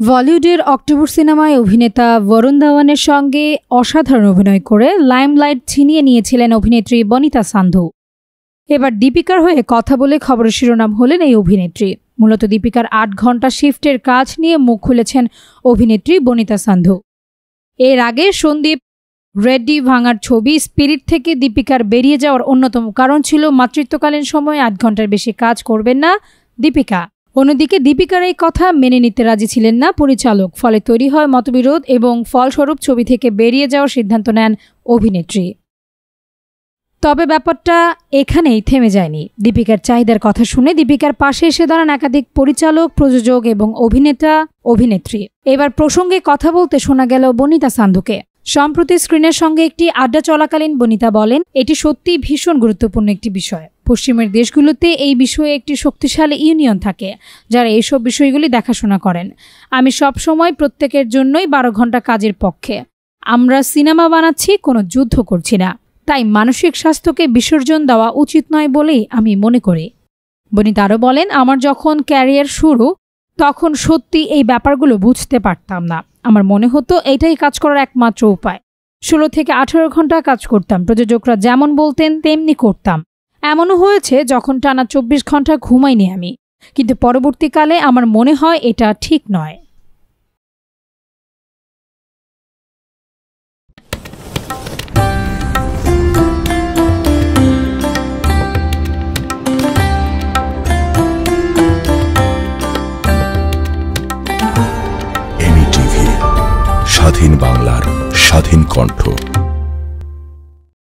বলিউডের অক্টোবর সিনেমায় অভিনেতা বরুণ ধাওয়ানের সঙ্গে অসাধারণ অভিনয় করে লাইমলাইট ছিনিয়ে নিয়েছিলেন অভিনেত্রী বনিতা সান্ধু। এবার দীপিকার হয়ে কথা বলে খবরের শিরোনাম হলেন এই অভিনেত্রী। মূলত দীপিকার ৮ ঘন্টা শিফটের কাজ নিয়ে মুখ খুলেছেন অভিনেত্রী বনিতা সান্ধু। এর আগে সন্দীপ রেড্ডি ভাঙার ছবি স্পিরিট থেকে দীপিকার বেরিয়ে যাওয়ার অন্যতম কারণ ছিল মাতৃত্বকালীন সময়ে ৮ ঘন্টার বেশি কাজ করবেন না দীপিকা। অন্যদিকে দীপিকার এই কথা মেনে নিতে রাজি ছিলেন না পরিচালক, ফলে তৈরি হয় মতবিরোধ এবং ফলস্বরূপ ছবি থেকে বেরিয়ে যাওয়ার সিদ্ধান্ত নেন অভিনেত্রী। তবে ব্যাপারটা এখানেই থেমে যায়নি। দীপিকার চাহিদার কথা শুনে দীপিকার পাশে এসে দাঁড়ান একাধিক পরিচালক, প্রযোজক এবং অভিনেত্রী। এবার প্রসঙ্গে কথা বলতে শোনা গেল বনিতা সান্ধুকে। সম্প্রতি স্ক্রিনের সঙ্গে একটি আড্ডা চলাকালীন বনিতা বলেন, এটি সত্যিই ভীষণ গুরুত্বপূর্ণ একটি বিষয়। পশ্চিমের দেশগুলোতে এই বিষয়ে একটি শক্তিশালী ইউনিয়ন থাকে যারা এইসব বিষয়গুলি দেখাশোনা করেন। আমি সব সময় প্রত্যেকের জন্যই 12 ঘন্টা কাজের পক্ষে। আমরা সিনেমা বানাচ্ছি, কোনো যুদ্ধ করছি না। তাই মানসিক স্বাস্থ্যকে বিসর্জন দেওয়া উচিত নয় বলেই আমি মনে করি। বনিতা আরও বলেন, আমার যখন ক্যারিয়ার শুরু তখন সত্যি এই ব্যাপারগুলো বুঝতে পারতাম না। আমার মনে হতো এটাই কাজ করার একমাত্র উপায়। 16 থেকে 18 ঘন্টা কাজ করতাম, প্রযোজকরা যেমন বলতেন তেমনি করতাম। এমনও হয়েছে যখন টানা 24 ঘন্টা ঘুমাইনি আমি, কিন্তু পরবর্তীকালে আমার মনে হয় এটা ঠিক নয়।